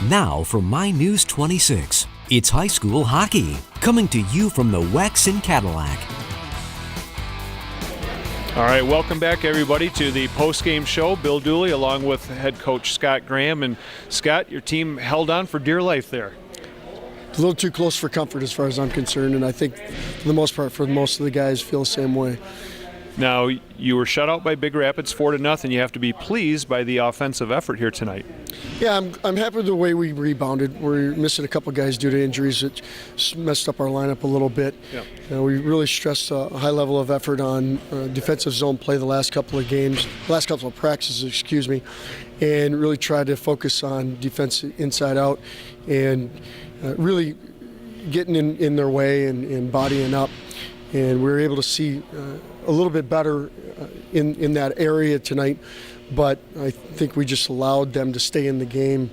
Now from My News 26, it's high school hockey, coming to you from the Wex in Cadillac. All right, welcome back everybody to the post-game show. Bill Dooley along with head coach Scott Graham. And Scott, your team held on for dear life there. A little too close for comfort as far as I'm concerned, and I think for the most part, for most of the guys feel the same way. Now, you were shut out by Big Rapids 4-0. You have to be pleased by the offensive effort here tonight. Yeah, I'm happy with the way we rebounded. We're missing a couple guys due to injuries that messed up our lineup a little bit. Yeah. We really stressed a high level of effort on defensive zone play the last couple of practices, and really tried to focus on defense inside out and really getting in their way and bodying up. And we were able to see a little bit better in that area tonight, but I think we just allowed them to stay in the game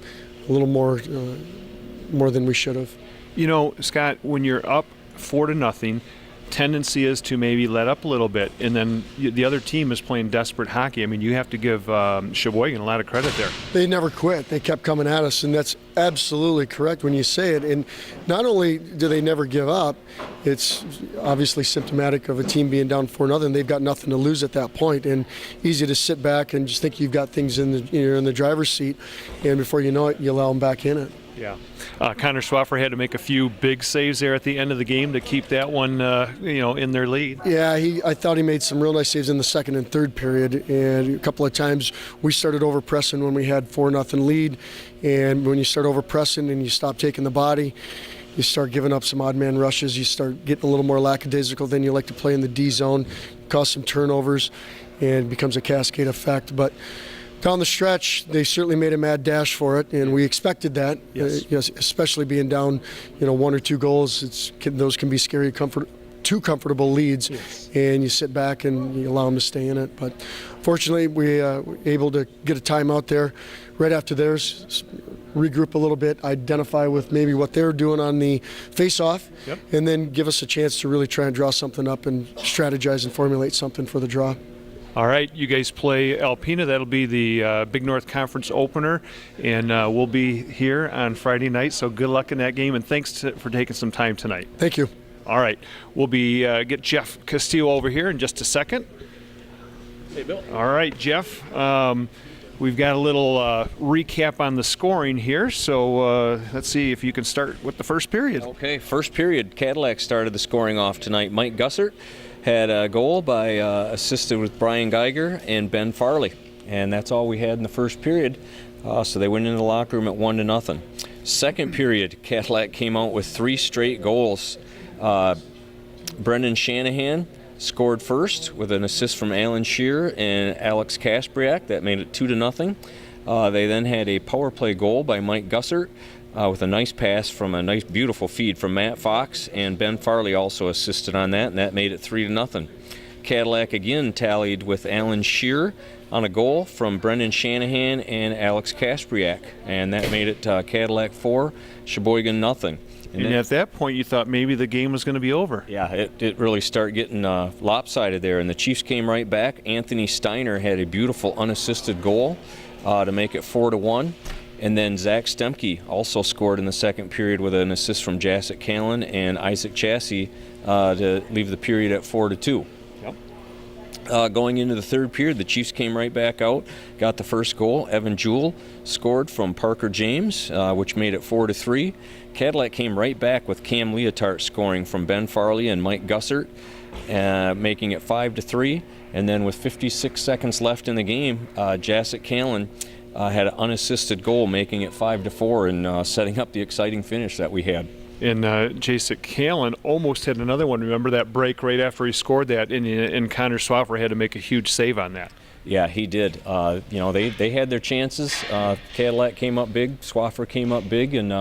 a little more than we should have. You know, Scott, when you're up 4-0, tendency is to maybe let up a little bit, and then the other team is playing desperate hockey. I mean, you have to give Cheboygan a lot of credit there. They never quit. They kept coming at us, and that's absolutely correct when you say it. And not only do they never give up, it's obviously symptomatic of a team being down 4-0. They've got nothing to lose at that point, and easy to sit back and just think you've got things you're in the driver's seat, and before you know it, you allow them back in it. Yeah. Connor Swaffer had to make a few big saves there at the end of the game to keep that one, in their lead. Yeah, I thought he made some real nice saves in the second and third period, and a couple of times we started over-pressing when we had 4-0 lead, and when you start over-pressing and you stop taking the body, you start giving up some odd man rushes, you start getting a little more lackadaisical than you like to play in the D zone, cause some turnovers, and it becomes a cascade effect. But down the stretch, they certainly made a mad dash for it, and we expected that. Yes. Especially being down, 1 or 2 goals. Those can be scary, too comfortable leads, yes. And you sit back and you allow them to stay in it. But fortunately, we were able to get a timeout there right after theirs, regroup a little bit, identify with maybe what they're doing on the face-off, yep. And then give us a chance to really try and draw something up and strategize and formulate something for the draw. All right, you guys play Alpena. That'll be the Big North Conference opener, and we'll be here on Friday night, so good luck in that game, and thanks for taking some time tonight. Thank you. All right, we'll be get Jeff Castillo over here in just a second. Hey, Bill. All right, Jeff. We've got a little recap on the scoring here, so let's see if you can start with the first period. Okay, first period, Cadillac started the scoring off tonight. Mike Gussert had a goal by assisted with Brian Geiger and Ben Farley, and that's all we had in the first period. So they went into the locker room at 1-0. Second period, Cadillac came out with 3 straight goals. Brendan Shanahan scored first with an assist from Alan Shearer and Alex Kaspriak. That made it 2-0. They then had a power play goal by Mike Gussert with a nice pass from a nice, beautiful feed from Matt Fox, and Ben Farley also assisted on that, and that made it 3-0. Cadillac again tallied with Alan Shearer on a goal from Brendan Shanahan and Alex Kaspriak, and that made it Cadillac 4, Cheboygan 0. And at that point, you thought maybe the game was going to be over. Yeah, it really started getting lopsided there, and the Chiefs came right back. Anthony Steiner had a beautiful unassisted goal to make it 4-1. And then Zach Stemke also scored in the second period with an assist from Jacek Callan and Isaac Chassie to leave the period at 4-2. Yep. Going into the third period, the Chiefs came right back out, got the first goal. Evan Jewell scored from Parker James, which made it 4-3. Cadillac came right back with Cam Leotart scoring from Ben Farley and Mike Gussert, making it 5-3. And then with 56 seconds left in the game, Jacek Callan had an unassisted goal, making it 5-4 and setting up the exciting finish that we had. And Jacek Callan almost had another one. Remember that break right after he scored that, and Connor Swaffer had to make a huge save on that. Yeah, he did. They had their chances. Cadillac came up big, Swaffer came up big, and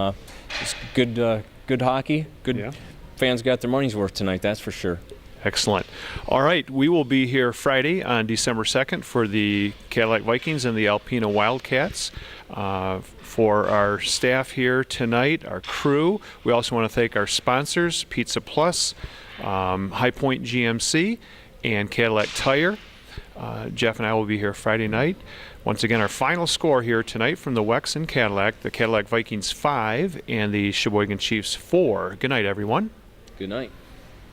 it's good hockey. Good. Yeah. Fans got their money's worth tonight, that's for sure. Excellent. All right, we will be here Friday on December 2nd for the Cadillac Vikings and the Alpena Wildcats. For our staff here tonight, our crew, we also want to thank our sponsors, Pizza Plus, High Point GMC, and Cadillac Tire. Jeff and I will be here Friday night. Once again, our final score here tonight from the Wex and Cadillac, the Cadillac Vikings 5 and the Cheboygan Chiefs 4. Good night, everyone. Good night.